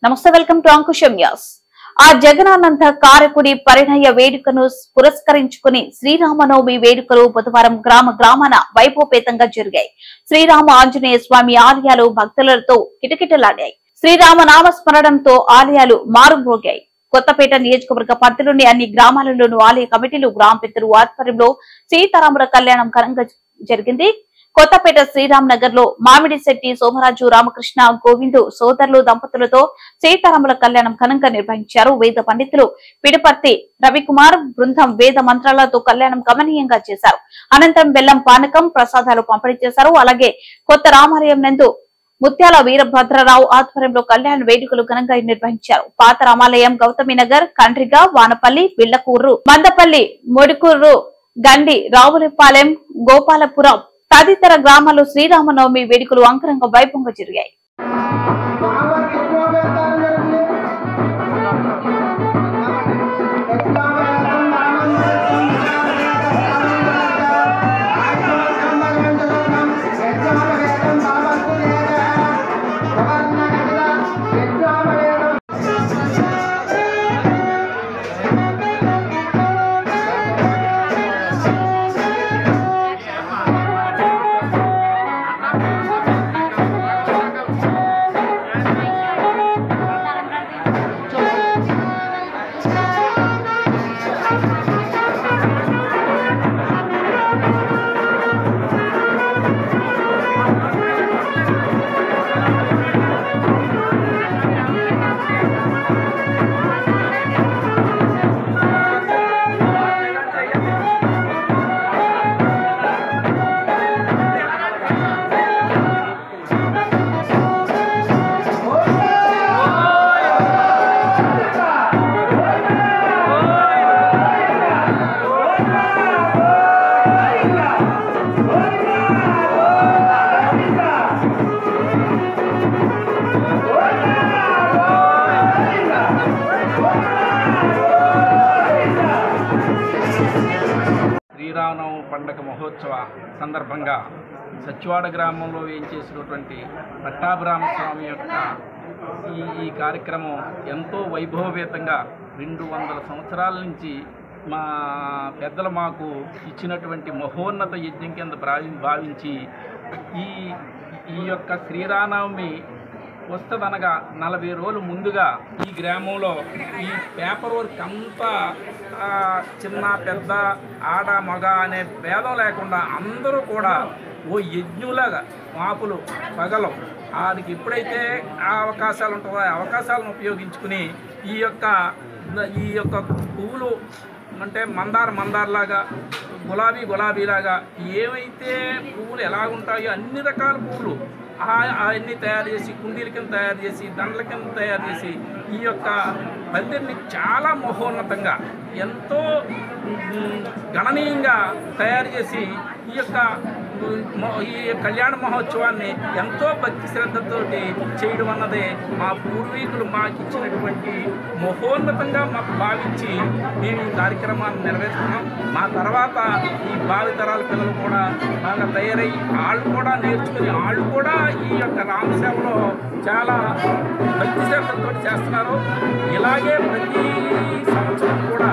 నమస్తే, welcome to Ankusam news. ఆ జగనానంద కారకుడి పరిణయ వేడుకను పురస్కరించుకుని శ్రీరామనవమి వేడుకలు బుధవారం గ్రామాన వైభవపేతంగా జరిగాయి. శ్రీరామ ఆంజనేయ స్వామి ఆలయాలు భక్తులతో కిటకిటలాడాయి. శ్రీరామ నామస్మరణంతో ఆలయాలు మారుమ్రోగాయి. కొత్తపేట నియోజకవర్గ పరిధిలోని అన్ని గ్రామాలలోనూ ఆలయ కమిటీలు, గ్రామ పెద్దలు ఆధ్వర్యంలో సీతారాముల కళ్యాణం ఘనంగా జరిగింది. కొత్తపేట శ్రీరామ్ నగర్ లో మామిడిశెట్టి సోమరాజు, రామకృష్ణ, గోవిందు సోదరులు దంపతులతో సీతారాముల కళ్యాణం ఘనంగా నిర్వహించారు. వేద పండితులు పిడిపర్తి రవికుమార్ బృందం వేద మంత్రాలతో కళ్యాణం గమనీయంగా చేశారు. అనంతరం బెల్లం పానకం ప్రసాదాలు పంపిణీ చేశారు. అలాగే కొత్త రామాలయం నందు ముత్యాల వీరభద్రరావు ఆధ్వర్యంలో కళ్యాణ వేడుకలు ఘనంగా నిర్వహించారు. పాత రామాలయం గౌతమి నగర్, కండ్రిగ, వానపల్లి, బిళ్లకూరు, మందపల్లి, మొడికూరు, గండి, రావులపాలెం, గోపాలపురం తదితర గ్రామాల్లో శ్రీరామనవమి వేడుకలు అంగరంగ వైభవంగా జరిగాయి. శ్రీరామనవమి పండుగ మహోత్సవ సందర్భంగా సత్యవాడ గ్రామంలో వేయించేసినటువంటి పట్టాభిరామస్వామి యొక్క ఈ కార్యక్రమం ఎంతో వైభవపేతంగా 200 సంవత్సరాల నుంచి మా పెద్దలు మాకు ఇచ్చినటువంటి మహోన్నత యజ్ఞం కింద భావించి ఈ యొక్క శ్రీరామనవమి వస్తుందనగా 40 రోజులు ముందుగా ఈ గ్రామంలో ఈ పేపర్ వర్క్ అంతా చిన్న పెద్ద ఆడ మగ అనే భేదం లేకుండా అందరూ కూడా ఓ యజ్ఞులాగా మాపులు పగలం వారికి ఎప్పుడైతే ఆ అవకాశాలు ఉంటాయో ఆ అవకాశాలను ఉపయోగించుకుని ఈ యొక్క పువ్వులు అంటే మందారలాగా, గులాబీలాగా ఏవైతే పువ్వులు ఎలాగుంటాయో అన్ని రకాల పువ్వులు అవన్నీ తయారు చేసి కుండీల కింద తయారు చేసి దండల కింద తయారు చేసి ఈ యొక్క పందిరిని చాలా మహోన్నతంగా ఎంతో గణనీయంగా తయారు చేసి ఈ కళ్యాణ మహోత్సవాన్ని ఎంతో భక్తి శ్రద్ధతోటి చేయడం అన్నదే మా పూర్వీకులు మాకు ఇచ్చినటువంటి మహోన్నతంగా మాకు భావించి మేము ఈ కార్యక్రమాన్ని నెరవేర్చుకున్నాం. మా తర్వాత ఈ భావితరాల పిల్లలు కూడా బాగా తయారై వాళ్ళు కూడా నేర్చుకుని వాళ్ళు కూడా ఈ యొక్క రామసేవలో చాలా భక్తి శ్రద్ధలతో చేస్తున్నారు. ఇలాగే ప్రతి సంవత్సరం కూడా